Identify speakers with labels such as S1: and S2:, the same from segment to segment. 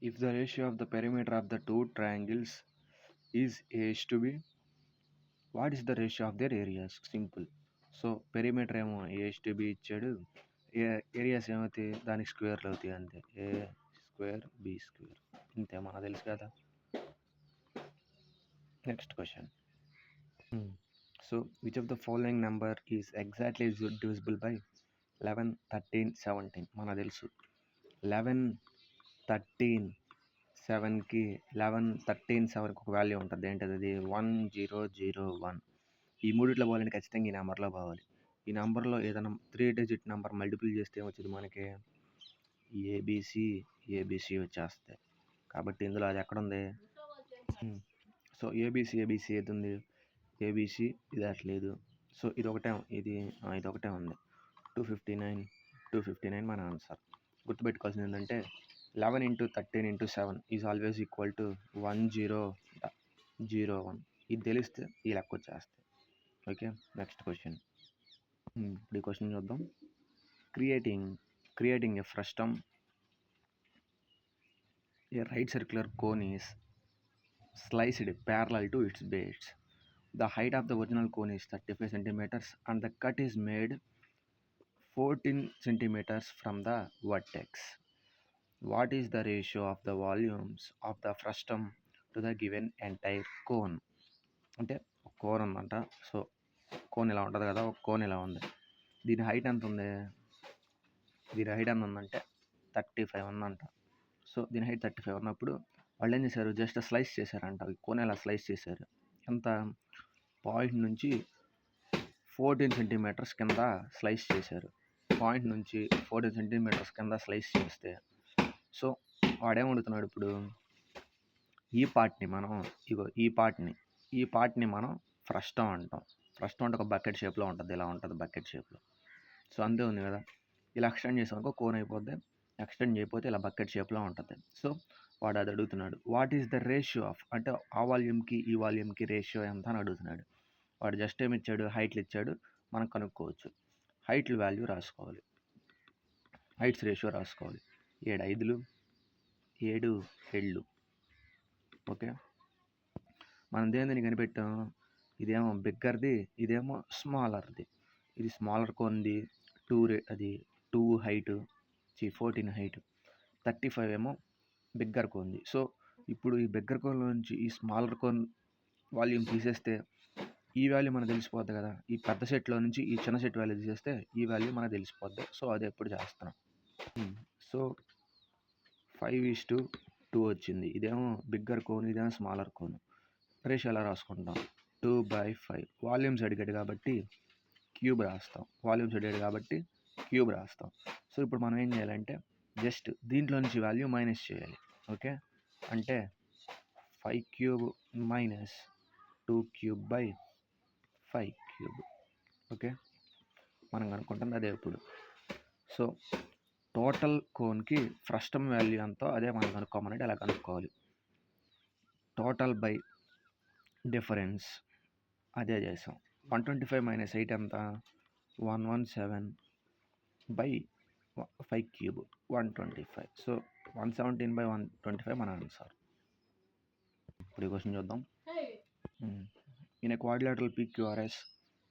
S1: If the ratio of the perimeter of the two triangles is A:B, what is the ratio of their areas? Simple. So perimeter ఏమో A:B ఇచ్చాడు, areas ఏమవుతాయి దానికి స్క్వేర్లు అవుతాయి అంతే. A²B², ఇంతే మనకు తెలుసు కదా. Next question. So which of the following number is exactly divisible by 11, 13, 17? మనకు తెలుసు 11, 13, 7కి 11, 13, 7కి ఒక వాల్యూ ఉంటుంది. ఏంటది? అది 1001. ఈ మూడిట్లో పోవాలంటే ఖచ్చితంగా ఈ నెంబర్లో పోవాలి. ఈ నెంబర్లో ఏదైనా 3 డిజిట్ నెంబర్ మల్టిపుల్ చేస్తే ఏమొచ్చింది మనకి? ఏబిసి వచ్చేస్తాయి. కాబట్టి ఇందులో అది ఎక్కడుంది? సో ఏబిసి ఏది ఉంది? ఏబిసి ఇది అట్లేదు. సో ఇది ఒకటే ఉంది. 259 మన ఆన్సర్. గుర్తుపెట్టుకోవాల్సింది ఏంటంటే 11 × 13 × 7 ఈజ్ ఆల్వేస్ ఈక్వల్ టు 1001. ఇది తెలిస్తే ఈ లెక్క వచ్చేస్తాయి. Okay, next question. ఇప్పుడు ఈ క్వశ్చన్ చూద్దాం. Creating a frustum, A right circular cone is sliced parallel to its base. The height of the original cone is 35 centimeters and the cut is made 14 centimeters from the vertex. What is the ratio of the volumes of the frustum to the given entire cone? అంటే ఒక cone ఉందంట. So cone ఇలా ఉంటుంది కదా, ఒక cone ఇలా ఉంది. దీని హైట్ ఎంత ఉంది? ఉందంటే 35 ఉందంట. సో దీని హైట్ 35 ఉన్నప్పుడు వాళ్ళు ఏం చేశారు? జస్ట్ స్లైస్ చేశారంట. కోన్ ఇలా స్లైస్ చేశారు. ఎంత? పాయింట్ నుంచి 14 సెంటీమీటర్స్ కింద స్లైస్ చేశారు. పాయింట్ నుంచి 14 సెంటీమీటర్స్ కింద స్లైస్ చేస్తే సో వాడేమడుగుతున్నాడు ఇప్పుడు? ఈ పార్ట్ని మనం ఫ్రస్టమ్ అంటాం. ఫ్రస్టమ్ అంటే ఒక బకెట్ షేప్లో ఉంటుంది. ఇలా ఉంటుంది బకెట్ షేప్లో. సో అంతే ఉంది కదా. ఇలా ఎక్స్టెండ్ చేసామనుకో కోన్ అయిపోద్ది. ఎక్స్టెండ్ చేయకపోతే ఇలా బకెట్ షేప్లో ఉంటుంది. సో వాడు అది అడుగుతున్నాడు. What is the ratio of, అంటే ఆ వాల్యూమ్కి ఈ వాల్యూమ్కి రేషియో ఎంత అని అడుగుతున్నాడు. వాడు జస్ట్ ఏమి ఇచ్చాడు? హైట్లు ఇచ్చాడు. మనం కనుక్కోవచ్చు. హైట్ల వాల్యూ రాసుకోవాలి, హైట్స్ రేషియో రాసుకోవాలి. 7 5లు 7 7లు. ఓకే, మనం దేని కనిపెట్టాం? ఇదేమో బిగ్గర్ది, ఇదేమో స్మాలర్ది. ఇది స్మాలర్ కోన్ది 2 హైట్, 14 హైట్. 35 ఏమో బిగ్గర్ కోన్ది. సో ఇప్పుడు ఈ బిగ్గర్ కోన్ నుంచి ఈ స్మాలర్ కోన్ వాల్యూమ్ తీసేస్తే ఈ వాల్యూ మనకు తెలిసిపోద్ది కదా. ఈ పెద్ద సెట్లో నుంచి ఈ చిన్న సెట్ వాల్యూ తీసేస్తే ఈ వాల్యూ మనకు తెలిసిపోద్ది. సో అది ఎప్పుడు చేస్తున్నాం. సో 5:2 వచ్చింది. ఇదేమో బిగ్గర్ కోన్, ఇదేమో స్మాలర్ కోన్. రేషియో ఎలా రాసుకుంటాం? 2/5. వాల్యూమ్స్ అడిగాడు కాబట్టి క్యూబ్ రాస్తాం. సో ఇప్పుడు మనం ఏం చేయాలంటే జస్ట్ దీంట్లో నుంచి వాల్యూ మైనస్ చేయాలి. ఓకే, అంటే 5³ మైనస్ 2³/5³. ఓకే, మనం కనుక్కుంటుంది అదే ఇప్పుడు. సో టోటల్ కోన్కి ఫ్రస్టమ్ వాల్యూ ఎంతో అదే మనం కనుక్కోమనంటే అలా కనుక్కోవాలి. టోటల్ బై డిఫరెన్స్ అదే చేసాం. 125 - 8 ఎంత? 117/5³ 125. సో 117/125 మన ఆన్సర్. ఇప్పుడు ఈ క్వశ్చన్ చూద్దాం. In a quadrilateral PQRS,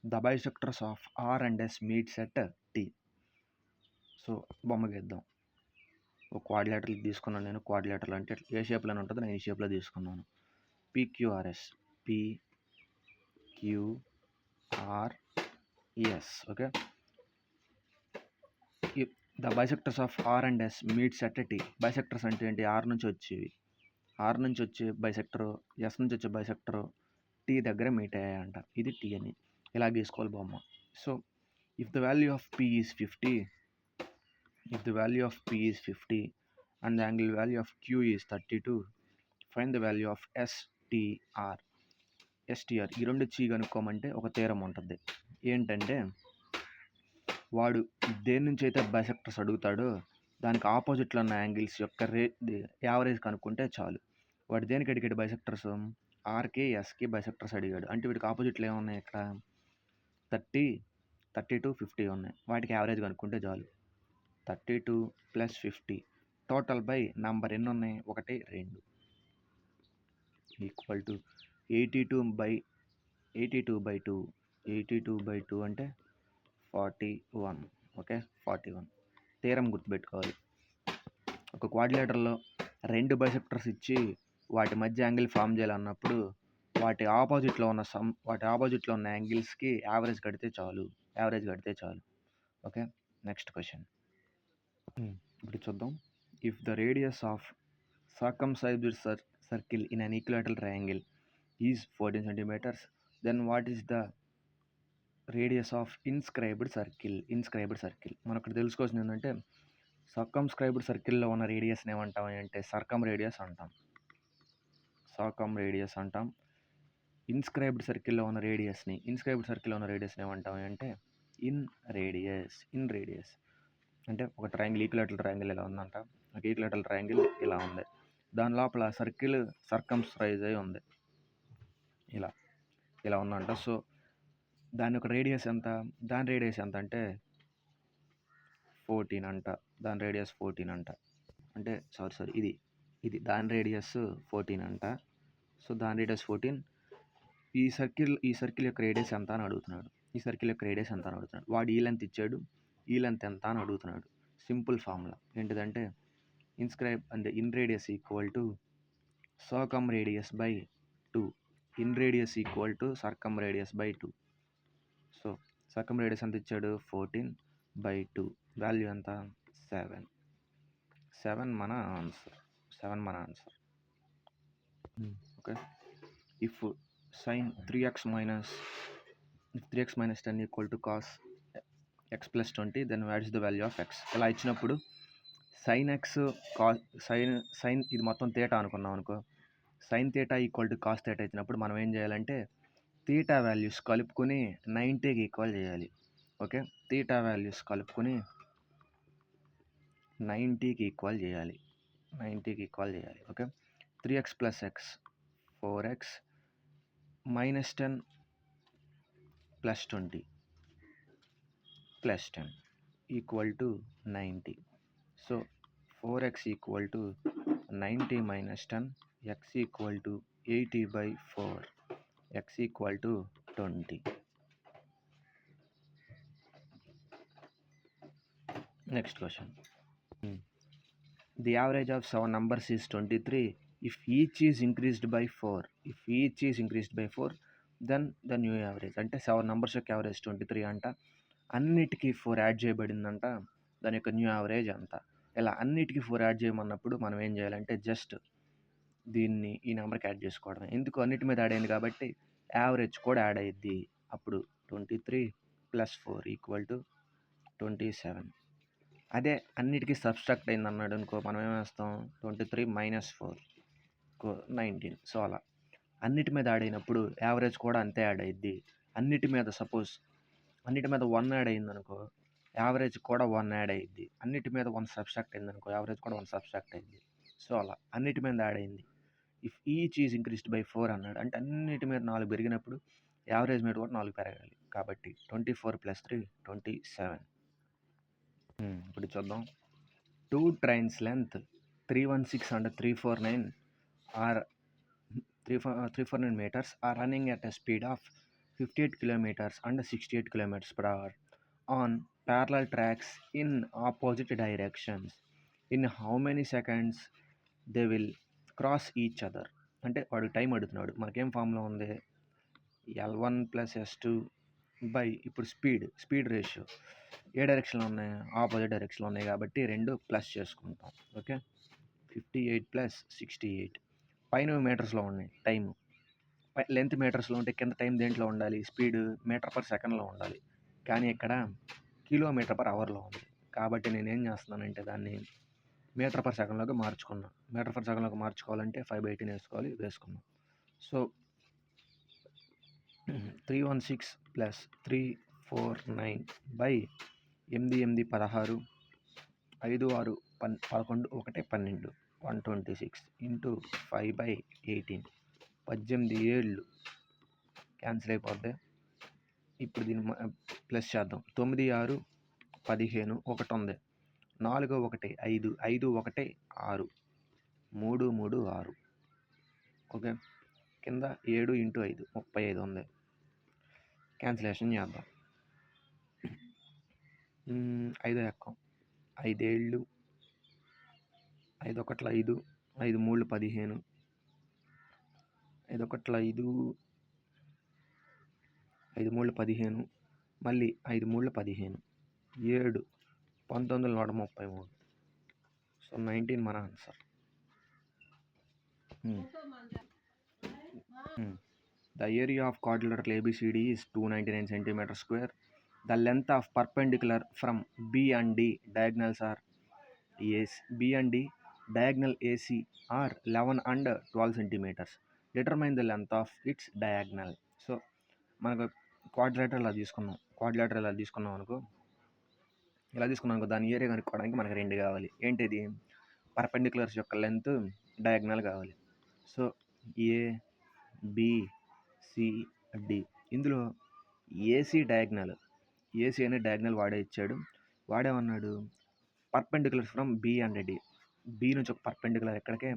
S1: the bisectors of R and S meets at T. So బొమ్మ గీద్దాం. ఒక క్వాడ్రిలేటరల్ తీసుకున్నాను నేను. క్వాడ్రిలేటరల్ అంటే ఏ షేప్లోనే ఉంటుంది, నేను ఈ షేప్లో తీసుకున్నాను. PQRS, PQRS. Okay, the bisectors of R and S meets at T. Bisectors అంటే ఏంటి? ఆర్ నుంచి వచ్చే బైసెక్టరు, ఎస్ నుంచి వచ్చే బైసెక్టరు T దగ్గర మీట్ అయ్యాయంట. ఇది T అని ఇలా గీసుకోవాలి బొమ్మ. So if the value of P is 50 and the angle value of Q is 32, find the value of STR. ఈ రెండు చీ కనుక్కోమంటే ఒక థీరం ఉంటుంది. ఏంటంటే వాడు దేని నుంచి అయితే బైసెక్టర్స్ అడుగుతాడో దానికి ఆపోజిట్లో ఉన్న యాంగిల్స్ యొక్క యావరేజ్ కనుక్కుంటే చాలు. వాడు దేనికి అడిగాడు? బైసెక్టర్స్ ఆర్కి ఎస్కి బైసెక్టర్స్ అడిగాడు. అంటే వీటికి ఆపోజిట్లో ఏమున్నాయి? ఇక్కడ 30, 32, 50 ఉన్నాయి. వాటికి యావరేజ్ కనుక్కుంటే చాలు. 32 + 50 టోటల్ బై నంబర్ ఎన్ని ఉన్నాయి, 1 2 ఈక్వల్ టు 82/2 82/2 అంటే 41. ఓకే, 41. తీరం గుర్తుపెట్టుకోవాలి. ఒక క్వాడ్రిలేటర్లో 2 బైసెక్టర్స్ ఇచ్చి వాటి మధ్య యాంగిల్ ఫామ్ చేయాలన్నప్పుడు వాటి ఆపోజిట్లో ఉన్న యాంగిల్స్కి యావరేజ్ కడితే చాలు. ఓకే, నెక్స్ట్ క్వశ్చన్ ఇప్పుడు చూద్దాం. If the radius of circumscribed circle in an equilateral triangle is 14 centimeters, then what is the radius of inscribed circle? మనం ఇక్కడ తెలుసుకోవాల్సింది ఏంటంటే సర్కమ్స్క్రైబ్డ్ సర్కిల్లో ఉన్న రేడియస్ని ఏమంటాం అంటే సర్కమ్ రేడియస్ అంటాం. ఇన్స్క్రైబ్డ్ సర్కిల్లో ఉన్న రేడియస్ని ఏమంటాం అంటే ఇన్ రేడియస్. అంటే ఒక ట్రయాంగిల్, ఈక్విలాటరల్ ట్రయాంగిల్ ఇలా ఉందంట. ఒక ఈక్విలాటరల్ ట్రయాంగిల్ ఇలా ఉంది, దాని లోపల సర్కిల్ సర్కమ్స్క్రైజ్ అయి ఉంది, ఇలా ఉందంట. సో దాని యొక్క రేడియస్ ఎంత, అంటే 14 అంట. అంటే సారీ ఇది దాని రేడియస్ 14 అంట. సో దాని రేడియస్ 14. ఈ సర్కిల్ యొక్క రేడియస్ ఎంత అని అడుగుతున్నాడు. వాడు ఈ లెంత్ ఇచ్చాడు, ఈ లెంత్ ఎంత అని అడుగుతున్నాడు. సింపుల్ ఫార్ములా ఏంటిదంటే inradius equal to circumradius by 2. Inradius equal to circumradius by 2. So circumradius ఎంత ఇచ్చాడు, 14/2. వాల్యూ ఎంత, 7 మన answer. Okay, if sin 3x minus 10 equal to cos x plus 20, then what is the value of x? ఇలా ఇచ్చినప్పుడు sin x sin ఇది మొత్తం theta అనుకున్నాం అనుకో. sin theta equal to cos theta ఇచ్చినప్పుడు మనం ఏం చేయాలంటే థీటా వాల్యూస్ కలుపుకొని 90కి ఈక్వల్ చేయాలి. ఓకే, థీటా వాల్యూస్ కలుపుకొని 90కి ఈక్వల్ చేయాలి. Okay, 3x plus x 4x minus 10 plus 20 plus 10 equal to 90. So 4x equal to 90 minus 10, x equal to 80/4, x equal to 20. Next question. The average of 7 numbers is 23 if each is increased by 4. Then the new average. అంటే 7 numbers యొక్క average 23 అంట. అన్నిటికీ 4 add చేయబడిందంట. దాని యొక్క new average అంత. ఇలా అన్నిటికీ 4 add చేయమన్నప్పుడు మనం ఏం చేయాలంటే జస్ట్ దీన్ని ఈ నెంబర్కి యాడ్ చేసుకోవడం. ఎందుకు, అన్నిటి మీద యాడ్ అయింది కాబట్టి యావరేజ్ కూడా యాడ్ అయ్యిద్ది. అప్పుడు 23 + 4 = 27. అదే అన్నిటికీ సబ్స్ట్రాక్ట్ అయింది అన్నాడు అనుకో, మనం ఏమేస్తాం, 23 - 4 19. సో అలా అన్నిటి మీద యాడ్ అయినప్పుడు యావరేజ్ కూడా అంతే యాడ్ అయ్యిద్ది. అన్నిటి మీద 1 యాడ్ అయింది అనుకో, యావరేజ్ కూడా 1 యాడ్ అయ్యిద్ది. అన్నిటి మీద 1 సబ్స్ట్రాక్ట్ అయింది అనుకో, యావరేజ్ కూడా 1 సబ్స్ట్రాక్ట్ అయ్యిద్ది. సో అలా అన్నిటి మీద యాడ్ అయింది. If each is increased by 4 అన్నాడు, అంటే అన్నిటి మీద 4 పెరిగినప్పుడు యావరేజ్ మీద కూడా 4 పెరగాలి. కాబట్టి 24 + 3 27. ఇప్పుడు చూద్దాం. 2 trains length 316 and 349 meters are running at a speed of 58 kilometers and 68 kilometers per hour on parallel tracks in opposite directions. In how many seconds they will cross each other? అంటే వాడు time అడుగుతున్నాడు. మనకేం ఫామ్లో ఉంది, L1 + S2 by ఇప్పుడు speed ratio ఏ డైరెక్షన్లో ఉన్నాయి, opposite డైరెక్షన్లో ఉన్నాయి కాబట్టి 2 ప్లస్ చేసుకుంటాం. ఓకే, 58 + 68. పైన మీటర్స్లో ఉన్నాయి, టైము లెంత్ మీటర్స్లో ఉంటే కింద టైం దేంట్లో ఉండాలి, స్పీడ్ మీటర్/సెకండ్లో ఉండాలి. కానీ ఇక్కడ km/hలో ఉంది. కాబట్టి నేనేం చేస్తున్నానంటే దాన్ని మీటర్/సెకండ్లోకి మార్చుకున్నా. మీటర్/సెకండ్లోకి మార్చుకోవాలంటే 5/18 వేసుకున్నాం. సో 316 + 349 / 8 8 16 5 6 11 1 12 126 × 5/18 18 ఏళ్ళు క్యాన్సిల్ అయిపోద్ది. ఇప్పుడు దీన్ని ప్లస్ చేద్దాం. 9 6 15 1 ఉంది, 4 1 5 5 1 6 3 3 6 ఓకే. కింద 7 ఇంటూ 5 35 ఉంది. క్యాన్సిలేషన్ చేద్దాం. 5 ఎక్కం 5 ఏళ్ళు 5 ఒకట్ల 5 5 మూళ్ళు 15 5 ఒకట్ల 5 5 మూళ్ళు 15 మళ్ళీ 5 మూళ్ళు 15 7 1933. సో 19 మన answer. The area of quadrilateral ABCD is 299 centimeter square. The length of perpendicular from B and D diagonals are B and D diagonal AC are 11 and 12 centimeters. Determine the length of its diagonal. So మనకు quadrilateral ఇలా తీసుకున్నాం అనుకో, దాని area కనుక్కోవడానికి మనకు 2 కావాలి. ఏంటిది? Perpendiculars యొక్క లెంత్, డయాగ్నల్ కావాలి. So A B C D. ఇందులో ఏసీ అనే డయాగ్నల్ వాడే ఇచ్చాడు. వాడేమన్నాడు? Perpendiculars from B and D. B నుంచి ఒక పర్పెండిక్యులర్ ఎక్కడికే,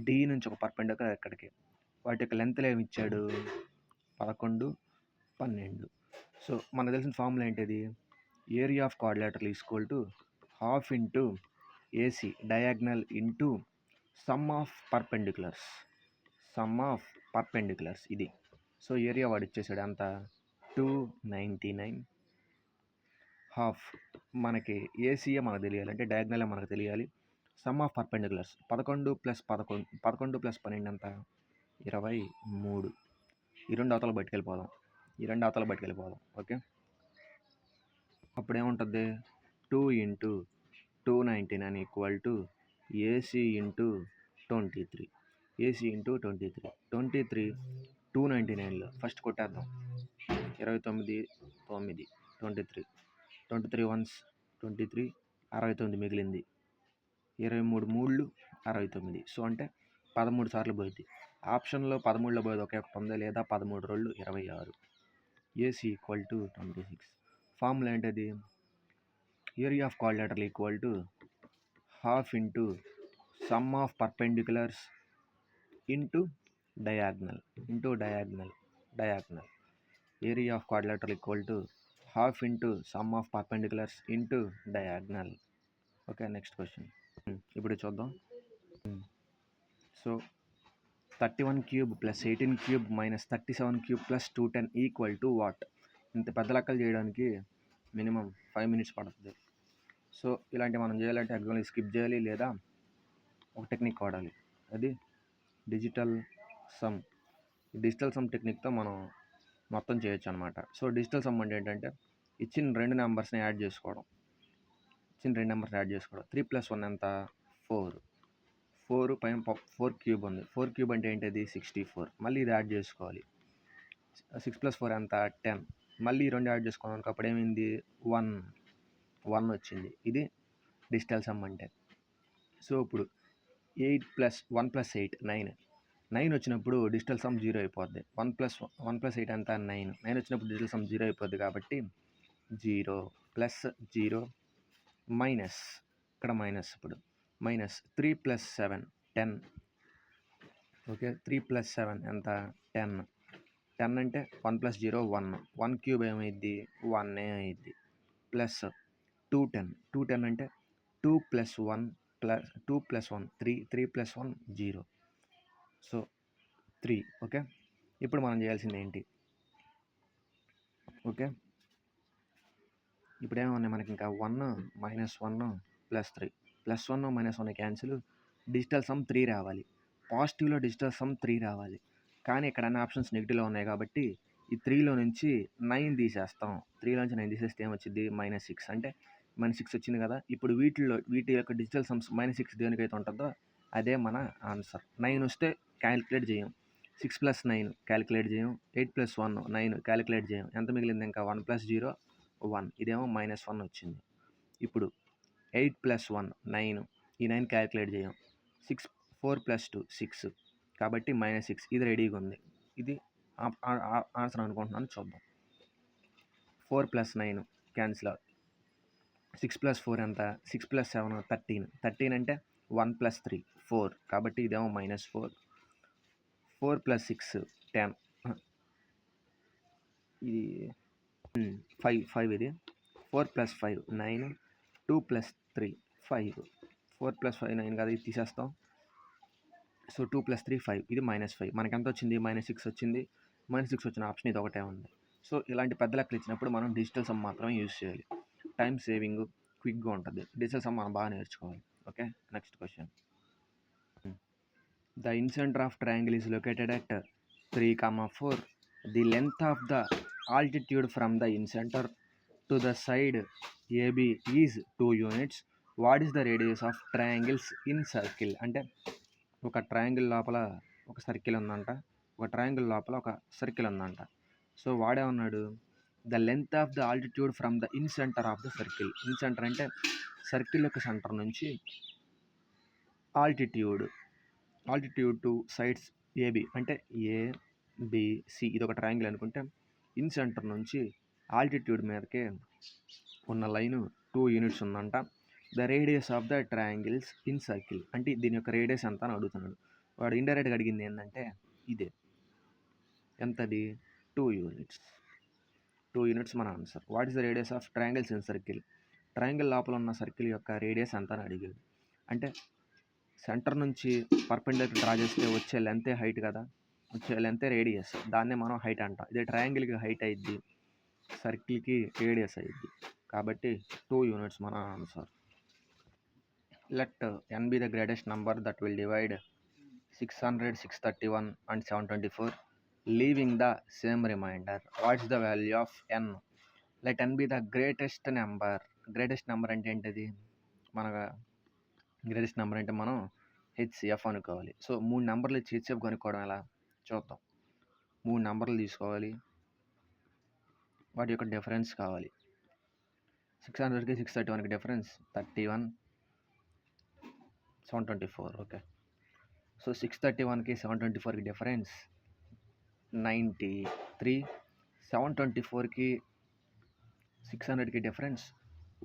S1: డి నుంచి ఒక పర్పెండిక్యులర్ ఎక్కడికే. వాటి యొక్క లెంత్లు ఏమి ఇచ్చాడు? 11, 12. సో మనకు తెలిసిన ఫార్ములా ఏంటిది? Area of quadrilateral equal to half into AC diagonal into some of perpendiculars ఇది. సో ఏరియా వాడు ఇచ్చేసాడు అంత 299. హాఫ్ మనకి ఏసీఏ మనకు తెలియాలి, అంటే డయాగ్నలే మనకు తెలియాలి. సమ్ ఆఫ్ పర్పెండిక్యులర్స్ 11 + 12 + 12 ఎంత? 23. ఈ రెండు అవతల బయటకెళ్ళిపోదాం. ఓకే. అప్పుడేముంటుంది? 2 × 299 ఈక్వల్ టు ఏసీ ఇంటూ 23. 23 299లో ఫస్ట్ కొట్టేద్దాం. 29 9 23 వన్స్ 23 69 మిగిలింది. 23 3 69. సో అంటే 13 సార్లు పోయింది. ఆప్షన్లో 13లో పోయేది ఒకే ఒకటి ఉంది, లేదా 13 2 26. AC equal to 26. ఫార్ములా ఏంటది? Area of quadrilateral equal to half into some of perpendiculars into diagonal. Area of quadrilateral equal to half into some of perpendiculars into diagonal. Okay, next question ఇప్పుడు చూద్దాం. So 31³ + 18³ - 37³ + 210 equal to what? ఇంత పెద్ద లెక్కలు చేయడానికి minimum 5 minutes పడుతుంది. So ఇలాంటివి మనం చేయాలంటే ఎగ్జామ్లో స్కిప్ చేయాలి, లేదా ఒక టెక్నిక్ వాడాలి. అది డిజిటల్ సమ్ టెక్నిక్తో మనం మొత్తం చేయొచ్చు అనమాట. సో డిజిటల్ సమ్ అంటే ఏంటంటే ఇచ్చిన 2 నెంబర్స్ని యాడ్ చేసుకోవడం. 3 + 1 ఎంత? 4. 4 పైన 4³ ఉంది. 4³ అంటే ఏంటది? 64. మళ్ళీ ఇది యాడ్ చేసుకోవాలి. 6 + 4 ఎంత? 10. మళ్ళీ 2 యాడ్ చేసుకోవాలి అనుకో, అప్పుడు ఏమైంది? 1 వచ్చింది. ఇది డిజిటల్ సమ్ అంటే. సో ఇప్పుడు 8 + 1 + 8 9 వచ్చినప్పుడు డిజిటల్ సమ్ 0 అయిపోద్ది. 1 + 8 ఎంత? 9 వచ్చినప్పుడు డిజిటల్ సమ్ 0 అయిపోద్ది. కాబట్టి 0 + 0 మైనస్, ఇక్కడ మైనస్, ఇప్పుడు మైనస్ 3 + 7 10. ఓకే, 3 + 7 ఎంత? 10. 10 అంటే 1 + 0 1. 1³ ఏమైద్ది? 1 అయిద్ది. ప్లస్ 210 అంటే 2 + 1 3 + 1 0. సో 3. ఓకే, ఇప్పుడు మనం చేయాల్సింది ఏంటి? ఓకే, ఇప్పుడు ఏమన్నాయి మనకి? ఇంకా 1 - 1 + 3. +1 - 1 క్యాన్సిల్. డిజిటల్ సమ్ 3 రావాలి. పాజిటివ్లో డిజిటల్ సమ్ 3 రావాలి. కానీ ఇక్కడ అన్ని ఆప్షన్స్ నెగిటివ్లో ఉన్నాయి కాబట్టి ఈ 3లో నుంచి 9 తీసేస్తాం. 3లో నుంచి 9 తీసేస్తే ఏమొచ్చింది? -6. అంటే -6 వచ్చింది కదా. ఇప్పుడు వీటి యొక్క డిజిటల్ సమ్స్ -6 దేనికైతే ఉంటుందో అదే మన ఆన్సర్. 9 వస్తే క్యాలిక్యులేట్ చేయం. 6 + 9 క్యాలిక్యులేట్ చేయం. 8 + 1 9 క్యాలిక్యులేట్ చేయం. ఎంత మిగిలింది? ఇంకా 1 + 0 1. ఇదేమో -1 వచ్చింది. ఇప్పుడు 8 + 1 9. ఈ 9 క్యాలిక్యులేట్ చేయం. 4 + 2 6. కాబట్టి -6. ఇది రెడీగా ఉంది. ఇది ఆన్సర్ అనుకుంటున్నాను. చూద్దాం. 4 + 9 క్యాన్సిల్. 6 + 4 ఎంత? 6 + 7 13. 13 అంటే 1 + 3 4. కాబట్టి ఇదేమో -4. 4 + 6 10. ఇది 5 ఇది. 4 + 5 9. 2 + 3 5. 4 + 5 9 కదా, ఇది తీసేస్తాం. సో 2 + 3 5. ఇది -5. మనకి ఎంత వచ్చింది? -6 వచ్చింది. -6 వచ్చిన ఆప్షన్ ఇది ఒకటే ఉంది. సో ఇలాంటి పెద్ద లెక్కలు ఇచ్చినప్పుడు మనం డిజిటల్ సమ్ మాత్రమే యూజ్ చేయాలి. టైం సేవింగ్, క్విక్గా ఉంటుంది. డిజిటల్ సమ్ మనం బాగా నేర్చుకోవాలి. Okay, next question. The incenter of triangle is located at 3, 4. The length of the altitude from the incenter to the side AB is 2 units. What is the radius of triangles in circle? అంటే ఒక triangle లోపల ఒక circle ఉందంట, ఒక triangle లోపల ఒక circle ఉందంట. So వాడేమన్నాడు? The length of the altitude from the incentre of the circle. Incentre అంటే సర్కిల్ యొక్క సెంటర్ నుంచి ఆల్టిట్యూడ్ టు సైడ్స్ ఏబి అంటే ఏబిసి, ఇది ఒక ట్రయాంగిల్ అనుకుంటే ఇన్ సెంటర్ నుంచి ఆల్టిట్యూడ్ మీదకే ఉన్న లైను 2 యూనిట్స్ ఉందంట. The radius of the triangles in circle అంటే దీని యొక్క రేడియస్ ఎంత అని అడుగుతున్నాడు. వాడు ఇండైరెక్ట్గా అడిగింది ఏంటంటే ఇదే, ఎంతది? 2 యూనిట్స్. 2 యూనిట్స్ మన answer. What is the radius of triangles in circle? Triangle లోపల ఉన్న సర్కిల్ యొక్క రేడియస్ ఎంత అని అడిగాడు. అంటే సెంటర్ నుంచి పర్పెండిక్యులర్ డ్రా చేస్తే వచ్చే లెంతే హైట్ కదా, వచ్చే లెంతే రేడియస్. దాన్నే మనం హైట్ అంటాం. ఇదే ట్రయాంగిల్కి హైట్ అయ్యిద్ది, సర్కిల్కి రేడియస్ అయ్యిద్ది. కాబట్టి 2 యూనిట్స్ మన answer. Let n be the greatest number that will divide 600, 631 and 724, leaving the same remainder. What is the value of n? Let n be the greatest number. Greatest number అంటే ఏంటిది? మన greatest number అంటే మనం HCF అనుకోవాలి. So 3 నెంబర్లు ఇచ్చి HCF కనుక్కోవడం ఎలా చూద్దాం. 3 నెంబర్లు తీసుకోవాలి, వాటి యొక్క డిఫరెన్స్ కావాలి. 600కి 631కి డిఫరెన్స్ 31, 724. ఓకే, సో 631కి 724కి డిఫరెన్స్ 93. 724కి 600కి డిఫరెన్స్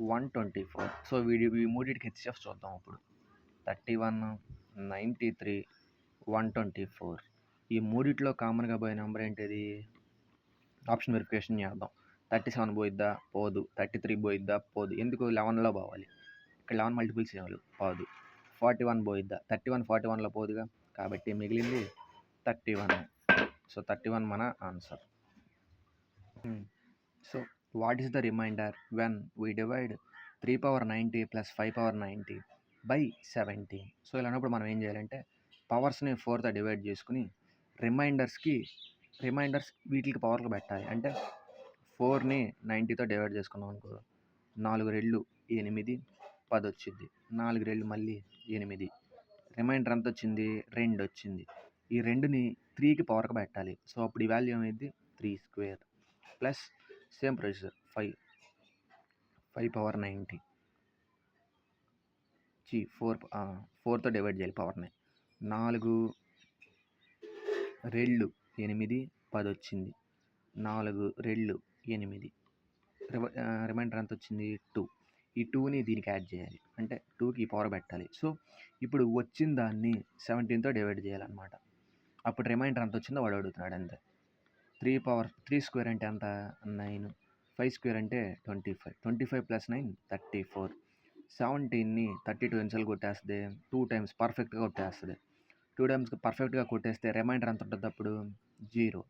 S1: 124. సో ఈ మూడింటికి హెచ్సిఎఫ్ చూద్దాం అప్పుడు. 31, 93, 124. ఈ మూడిట్లో కామన్గా పోయే నెంబర్ ఏంటిది? ఆప్షన్ వెరిఫికేషన్ చేద్దాం. 37 పోయిద్దా? పోదు. 33 పోయిద్దా? పోదు. ఎందుకు? 11లో పోవాలి. ఇక్కడ 11 మల్టిపుల్స్ చేయాలి, పోదు. 41 పోయిద్దా? 31 41లో పోదుగా, కాబట్టి మిగిలింది 31. సో 31 మన answer. So what is the remainder when we divide 3 power 90 + 5 power 90 by 17? So ఇలా అన్నప్పుడు మనం ఏం చేయాలంటే పవర్స్ని 4తో డివైడ్ చేసుకుని రిమైండర్స్ వీటికి పవర్లు పెట్టాలి. అంటే 4ని 90తో డివైడ్ చేసుకున్నాం అనుకో, 4 రెళ్ళు 8, 10 వచ్చింది. 4 రెళ్ళు మళ్ళీ 8. రిమైండర్ ఎంత వచ్చింది? 2 వచ్చింది. ఈ 2ని 3కి పవర్కి పెట్టాలి. సో అప్పుడు ఈ వాల్యూ ఏమైంది? 3² ప్లస్ సేమ్ ప్రొసీజర్ 5 power 90 4తో డివైడ్ చేయాలి పవర్ని. 4 రెళ్ళు 8, 10 వచ్చింది. 4 రెళ్ళు 8. రిమైండర్ ఎంత వచ్చింది? 2. ఈ 2ని దీనికి యాడ్ చేయాలి, అంటే 2కి పవర్ పెట్టాలి. సో ఇప్పుడు వచ్చిన దాన్ని 17తో డివైడ్ చేయాలన్నమాట. అప్పుడు రిమైండర్ ఎంత వచ్చిందో వాడు అడుగుతున్నాడు అంతే. 3² అంటే ఎంత? 9. 5² అంటే 25. 25 + 9 34. 17ని 32 ఎన్నిసార్లు కొట్టేస్తుంది? 2 times పర్ఫెక్ట్గా కొట్టేస్తుంది. 2 times పర్ఫెక్ట్గా కొట్టేస్తే రిమైండర్ ఎంత ఉంటుంది అప్పుడు? 0.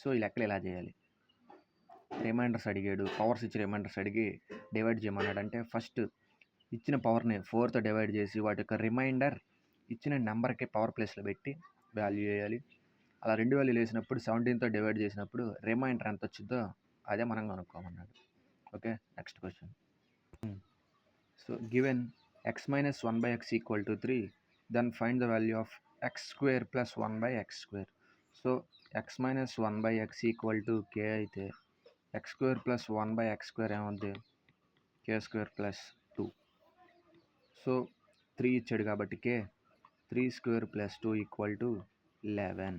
S1: సో ఈ లెక్కలు ఎలా చేయాలి? రిమైండర్స్ అడిగాడు, పవర్స్ ఇచ్చి రిమైండర్స్ అడిగి డివైడ్ చేయమన్నాడు. అంటే ఫస్ట్ ఇచ్చిన పవర్ని 4తో డివైడ్ చేసి వాటి యొక్క రిమైండర్ ఇచ్చిన నెంబర్కి పవర్ ప్లేస్లో పెట్టి వాల్యూ వేయాలి. అలా 2 వాల్యూలు వేసినప్పుడు 17తో డివైడ్ చేసినప్పుడు రిమైండర్ ఎంత వచ్చిందో అదే మనం కనుక్కోమన్నాడు. Okay, next question. So given x - 1/x = 3, then find the value of x² + 1/x². So x - 1/x = k అయితే x² + 1/x² ఏమవుద్ది? k² + 2. సో 3 ఇచ్చాడు కాబట్టి k, 3² + 2 = 11.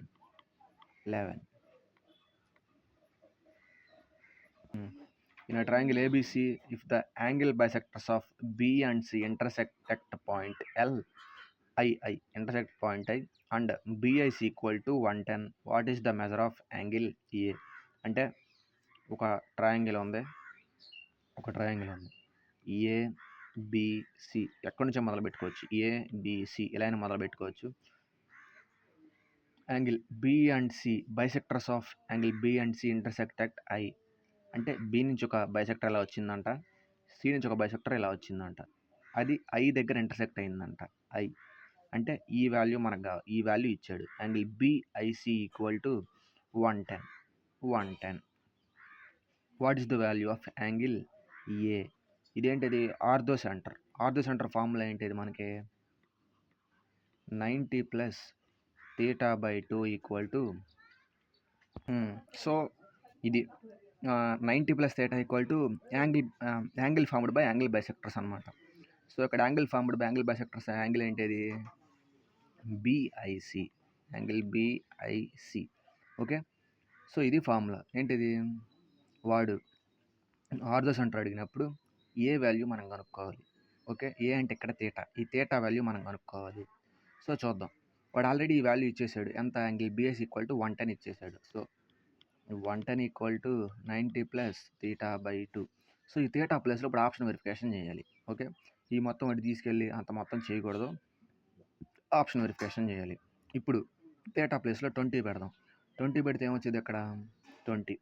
S1: In a triangle ABC, if the angle bisectors of B and C intersect at point intersect point I and BI is equal to 110, what is the measure of angle A? అంటే ఒక triangle ఉంది ABC, ఎక్కడి నుంచో మొదలు పెట్టుకోవచ్చు, ABC ఇలా అయినా మొదలు పెట్టుకోవచ్చు. Angle B and C, bisectors of angle B and C intersect at I, అంటే బి నుంచి ఒక బైసెక్టర్ ఇలా వచ్చిందంట, సి నుంచి ఒక బైసెక్టర్ ఇలా వచ్చిందంట, అది ఐ దగ్గర ఇంటర్సెక్ట్ అయిందంట. ఐ అంటే ఈ వాల్యూ మనకు కావాలి, ఈ వాల్యూ ఇచ్చాడు. Angle BIC equal to 110. What is the value of angle A? ఇదేంటిది? ఆర్థో సెంటర్ ఫార్ములా ఏంటిది మనకి? 90 plus theta by 2 equal to, so ఇది 90 plus theta equal to angle formed by angle bisectors అనమాట. So ఇక్కడ angle formed by angle bisectors angle ఏంటిది? BIC, angle BIC. Okay, so ఇది formula. ఏంటిది? వాడు ortho centre అడిగినప్పుడు ఏ వాల్యూ మనం కనుక్కోవాలి. ఓకే, ఏ అంటే ఇక్కడ థీటా, ఈ థీటా వాల్యూ మనం కనుక్కోవాలి. సో చూద్దాం. వాడు ఆల్రెడీ ఈ వాల్యూ ఇచ్చేసాడు, ఎంత? యాంగిల్ బిఎస్ ఈక్వల్ టు 110 ఇచ్చేసాడు. So 110 equal to 90 plus theta by 2. So ఈ థీటా ప్లస్లో ఇప్పుడు ఆప్షన్ వెరిఫికేషన్ చేయాలి. ఓకే, ఈ మొత్తం వాటి తీసుకెళ్ళి అంత మొత్తం చేయకూడదు, ఆప్షన్ వెరిఫికేషన్ చేయాలి. ఇప్పుడు థీటా ప్లేస్లో 20 పెడదాం. 20 పెడితే ఏమొచ్చింది అక్కడ? 20.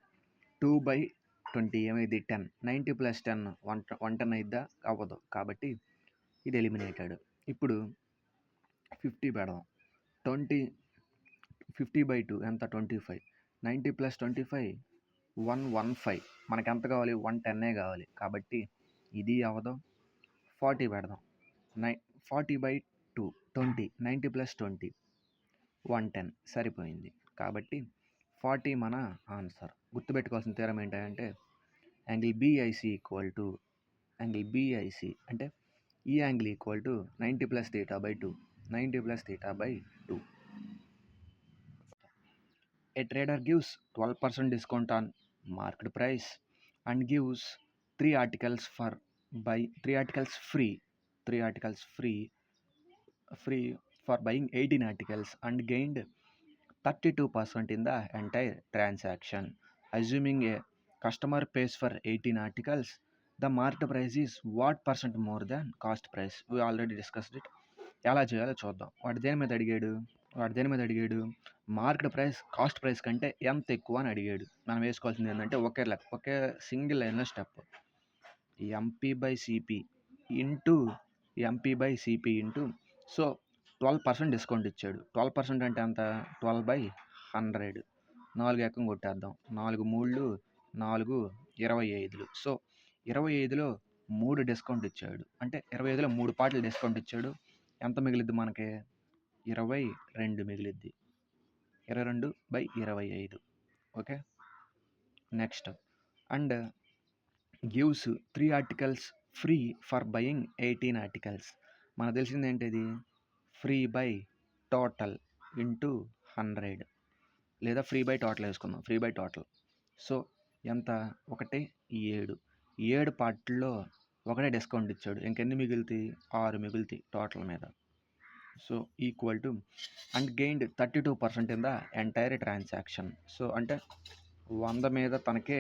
S1: 2/20 ఏమైంది? 10. 90 ప్లస్ 10 110 అయిద్దా? అవ్వదు, కాబట్టి ఇది ఎలిమినేటెడ్. ఇప్పుడు 50 పెడదాం. 50/2 ఎంత? 25. 90 ప్లస్ 25 115. మనకి ఎంత కావాలి? 110 కావాలి, కాబట్టి ఇది అవ్వదు. 40 పెడదాం. 40/2 20. 90 ప్లస్ 20 110 సరిపోయింది, కాబట్టి 40 మన ఆన్సర్. గుర్తుపెట్టుకోవాల్సిన థీరం ఏంటంటే angle BIC equal to angle BIC అంటే ఈ angle equal to 90 plus theta by 2. 90 plus theta by 2. A trader gives 12% discount on market price and gives 3 articles free for buying 18 articles and gained 32% in the entire transaction. Assuming a customer pays for 18 articles, the market price is what percent more than cost price? We already discussed it. ఎలా చేయాలో చూద్దాం. వాడు దేని మీద అడిగాడు? Market price cost price కంటే ఎంత ఎక్కువ అని అడిగాడు. మనం వేసుకోవాల్సింది ఏంటంటే ఒకే సింగిల్ లైన్లో స్టెప్, ఎంపీ/సిపి ఇంటూ సో 12% డిస్కౌంట్ ఇచ్చాడు. 12% అంటే ఎంత? 12/100. 4 ఎక్కం కొట్టేద్దాం. 4 3 4 25. సో 25లో 3 డిస్కౌంట్ ఇచ్చాడు, అంటే 25లో 3 పార్ట్లు డిస్కౌంట్ ఇచ్చాడు. ఎంత మిగిలిద్ది మనకి? 22 మిగిలిద్ది. 22/25. Okay, next. And gives 3 articles free for buying 18 articles. మనకు తెలిసింది ఏంటిది? ఫ్రీ బై టోటల్ ఇంటూ 100, లేదా ఫ్రీ బై టోటల్ వేసుకుందాం. Free buy total. సో ఎంత? 7 పార్ట్లో ఒకటే డిస్కౌంట్ ఇచ్చాడు. ఇంకెన్ని మిగులుతాయి? 6 మిగులుతాయి టోటల్ మీద. So equal to and gained 32% in the entire transaction. So అంటే 100 మీద తనకే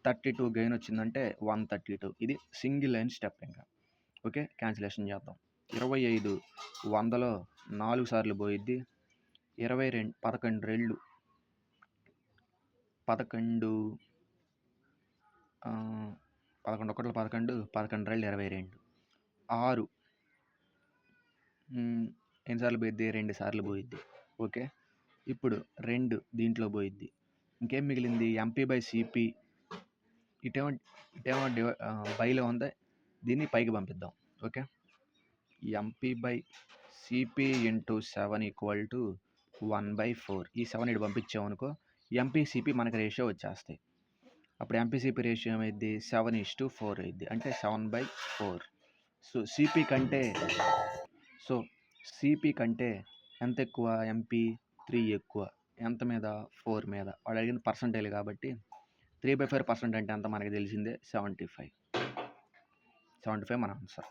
S1: 32 గెయిన్ వచ్చిందంటే 132. ఇది సింగిల్ లైన్ స్టెప్. ఇంకా ఓకే, క్యాన్సిలేషన్ చేద్దాం. 25 100లో 4 సార్లు పోయిద్ది. 22 11 రెళ్ళు 11 11 ఒకటి 11 11 రెళ్ళు 22. 6 ఎన్నిసార్లు పోయిద్ది? 2 సార్లు పోయిద్ది. ఓకే, ఇప్పుడు 2 దీంట్లో పోయిద్ది. ఇంకేం మిగిలింది? ఎంపీ/సిపి. ఇటేమో బైలో ఉంది, దీన్ని పైకి పంపిద్దాం. Okay, MP CP into 7 equal to 1/4. ఈ 7 ఇటు పంపించామనుకో, ఎంపీ/సిపి మనకి రేషియో వచ్చేస్తాయి. అప్పుడు ఎంపీ/సిపి రేషియో ఏమైద్ది? 7:4 అయింది, అంటే 7/4. సో సిపి కంటే ఎంత ఎక్కువ? ఎంపీ 3 ఎక్కువ. ఎంత మీద? 4 మీద. వాడు అడిగిన పర్సంటేజ్ కాబట్టి 3/4% అంటే ఎంత మనకి తెలిసిందే 75. 75 మన answer.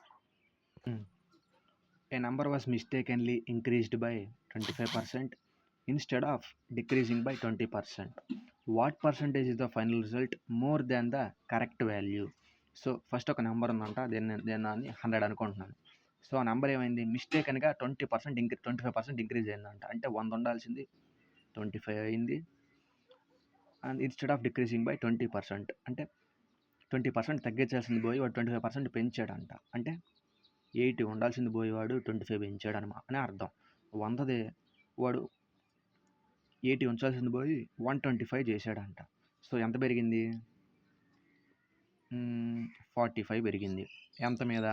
S1: A number was mistakenly increased by 25% instead of decreasing by 20%. What percentage is the final result more than the correct value? So first ఒక నెంబర్ ఉందంట, దాన్ని 100 అనుకుంటున్నాను. సో ఆ నెంబర్ ఏమైంది, మిస్టేకన్గా 25% ఇంక్రీజ్ అయిందంట. అంటే 100 ఉండాల్సింది 25 అయింది. And instead of decreasing by 20%, అంటే 20% తగ్గించాల్సింది పోయి వాడు 25% పెంచాడంట. అంటే 80 ఉండాల్సింది పోయి వాడు 25 పెంచాడు అని అర్థం. 100దే వాడు 80 ఉంచాల్సింది పోయి 125 చేశాడంట. సో ఎంత పెరిగింది, 45 పెరిగింది. ఎంత మీద,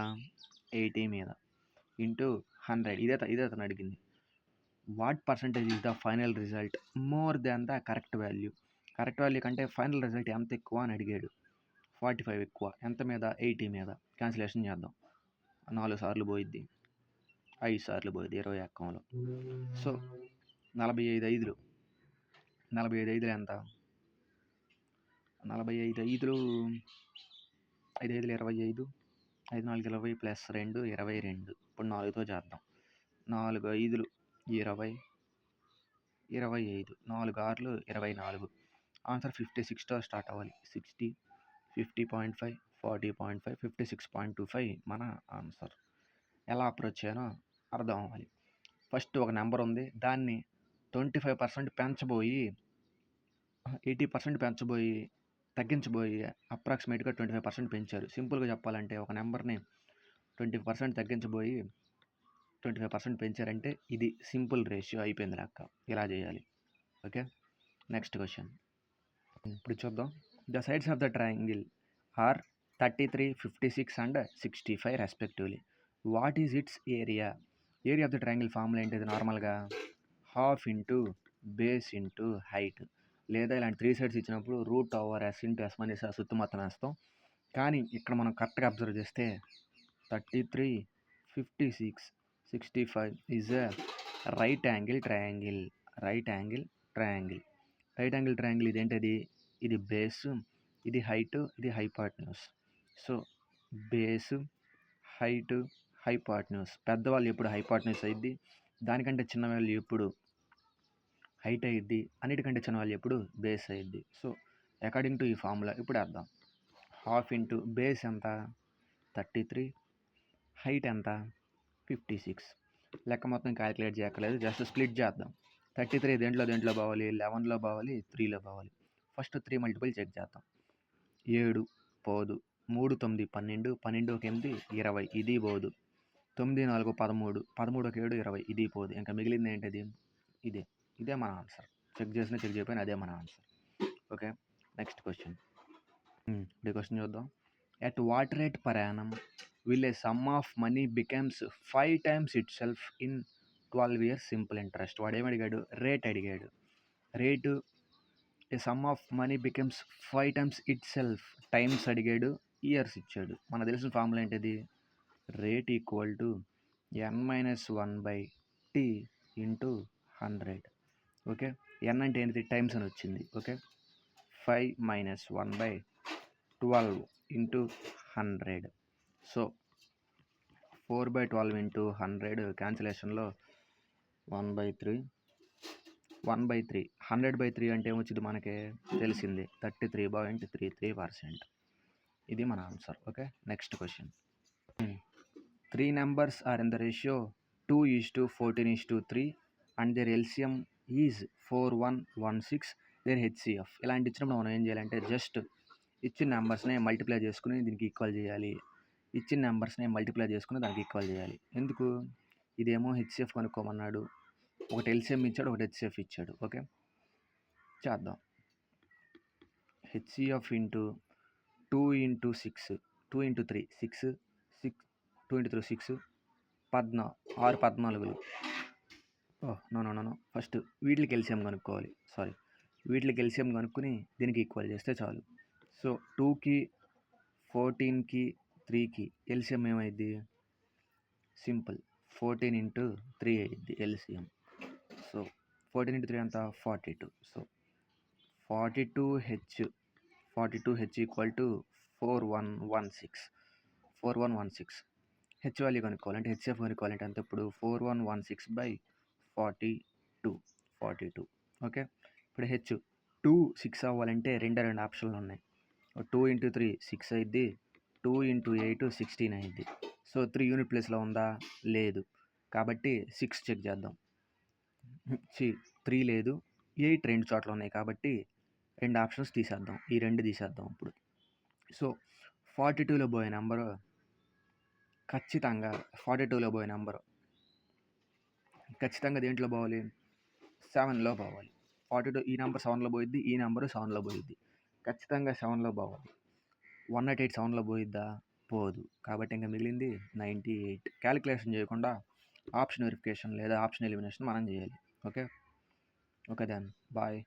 S1: 80 మీద ఇంటూ 100. ఇదే అతను అడిగింది. What percentage is the final result more than the correct value? Correct value కంటే ఫైనల్ రిజల్ట్ ఎంత ఎక్కువ అని అడిగాడు. 45 ఎక్కువ. ఎంత మీద, 80 మీద. క్యాన్సిలేషన్ చేద్దాం. 4 సార్లు పోయిద్ది, 5 సార్లు పోయిద్ది, 20 ఎక్కంలో. సో 45 ఐదులు ఎంత, 45 ఐదులు 5 ఐదులు 25, 5 4 20 ప్లస్ 2 22. ఇప్పుడు 4తో చేద్దాం. 4 ఐదులు 20, 25, 4 ఆరులు 24. ఆన్సర్ 56తో స్టార్ట్ అవ్వాలి. 60, 50.5, 40.5, 56.25 మన ఆన్సర్. ఎలా అప్రోచ్ చేయాలో అర్థం అవ్వాలి. ఫస్ట్ ఒక నెంబర్ ఉంది, దాన్ని 25% పెంచబోయి 80% పెంచబోయి తగ్గించబోయి అప్రాక్సిమేట్గా 25% పెంచారు. సింపుల్గా చెప్పాలంటే ఒక నెంబర్ని 20% తగ్గించబోయి 25% పెంచారంటే ఇది సింపుల్ రేషియో అయిపోయింది లెక్క. ఇలా చేయాలి. ఓకే, నెక్స్ట్ క్వశ్చన్ ఇప్పుడు చూద్దాం. The sides of the triangle are 33, 56 and 65 respectively. What is its area? Area of the triangle formula ఏంటిది? నార్మల్గా half into base into height, లేదా ఇలాంటి 3 సైడ్స్ ఇచ్చినప్పుడు √/s ఇంటూ s మైనస్ ఆ సుత్తు మొత్తం వేస్తాం. కానీ ఇక్కడ మనం కరెక్ట్గా అబ్జర్వ్ చేస్తే 33, 56, 65 is a right angle triangle. Right angle triangle ఇదేంటది? ఇది బేస్, ఇది హైట్, ఇది hypotenuse. So base, height, hypotenuse. పెద్దవాళ్ళు ఎప్పుడు హైపాట్న్యూస్ అయ్యిద్ది, దానికంటే చిన్న వాళ్ళు ఎప్పుడు హైట్ అయ్యిద్ది, అన్నిటికంటే చిన్న వాళ్ళు ఎప్పుడు బేస్ అయ్యిద్ది. సో అకార్డింగ్ టు ఈ ఫార్ములా ఇప్పుడు వేద్దాం. హాఫ్ ఇంటూ బేస్ ఎంత, 33, హైట్ ఎంత, 56. లెక్క మొత్తం క్యాలిక్యులేట్ చేయక్కర్లేదు, జస్ట్ స్ప్లిట్ చేద్దాం. 33 దేంట్లో పోవాలి, 11లో పోవాలి, 3లో పోవాలి. ఫస్ట్ 3 మల్టిపుల్ చెక్ చేద్దాం. 7 పోదు, 3 9 12, 12 ఒక 8 20, ఇది పోదు. 9 4 13, 13 ఒక 7 20, ఇది పోదు. ఇంకా మిగిలింది ఏంటది? ఇదే మన ఆన్సర్. చెక్ చేయకపోయినా అదే మన ఆన్సర్. Okay, next question. ఇప్పుడు క్వశ్చన్ చూద్దాం. At what rate per annum will a some of money becomes 5 times it self in 12 years simple interest? వాడు ఏమి అడిగాడు? రేట్ అడిగాడు. Rate A some of money becomes 5 times it self, times అడిగాడు, years ఇచ్చాడు. మనకు తెలిసిన formula ఏంటిది? Rate equal to n-1/t into 100. Okay, n అంటే ఏంటిది? టైమ్స్ అని వచ్చింది. Okay, 5 - 1/12 into 100. So 4/12 into 100 క్యాన్సిలేషన్లో 1/3. 100/3 అంటే ఏమొచ్చింది మనకి తెలిసింది, 33.33%. ఇది మన answer. Okay, next question. 3 numbers are in the ratio 2:14:3 and their LCM is 4116, their HCF. ఇలాంటి ఇచ్చినప్పుడు మనం ఏం చేయాలంటే జస్ట్ ఇచ్చిన నెంబర్స్ని మల్టిప్లై చేసుకుని దీనికి ఈక్వల్ చేయాలి. దానికి ఈక్వల్ చేయాలి. ఎందుకు? ఇదేమో హెచ్సిఎఫ్ కనుక్కోమన్నాడు, ఒకటి ఎల్సిఎం ఇచ్చాడు, ఒకటి హెచ్సిఎఫ్ ఇచ్చాడు. ఓకే, చేద్దాం. HCF into 2 × 6, 2 × 3 6, 2 × 3 6, 6 14. నో ఫస్ట్ వీటికి ఎల్సిఎం కనుక్కోవాలి. వీటికి ఎల్సిఎం కనుక్కుని దీనికి ఈక్వల్ చేస్తే చాలు. సో 2కి 14కి 3కి ఎల్సిఎం ఏమైంది? సింపుల్, 14 × 3 అయ్యిద్ది ఎల్సిఎం. సో 14 × 3 అంతా 42. So 42H 42H equal to 4116 H value కనుక్కోవాలంటే హెచ్ఎఫ్ కనుక్కోవాలంటే అంత ఇప్పుడు 4116/42 ఓకే. ఇప్పుడు హెచ్ 6 అవ్వాలంటే రెండు ఆప్షన్లు ఉన్నాయి. 2 × 3 6 అయింది, 2 × 8 16 అయింది. సో 3 యూనిట్ ప్లేస్లో ఉందా? లేదు. కాబట్టి 6 చెక్ చేద్దాం. 3 లేదు, 8 రెండు చోట్ల ఉన్నాయి కాబట్టి రెండు ఆప్షన్స్ తీసేద్దాం. ఈ రెండు తీసేద్దాం ఇప్పుడు. సో 42లో పోయే నెంబరు ఖచ్చితంగా 42లో పోయే నెంబరు ఖచ్చితంగా దేంట్లో పోవాలి? 7లో పోవాలి. 42 ఈ నెంబర్ 7లో పోయిద్ది, ఈ నెంబరు 7లో పోయిద్ది. ఖచ్చితంగా 7లో పోవాలి. 108 7లో పోయిద్దా? పోదు. కాబట్టి ఇంకా మిగిలింది 98. క్యాలిక్యులేషన్ చేయకుండా ఆప్షన్ వెరిఫికేషన్ లేదా ఆప్షన్ ఎలిమినేషన్ మనం చేయాలి. Okay then bye.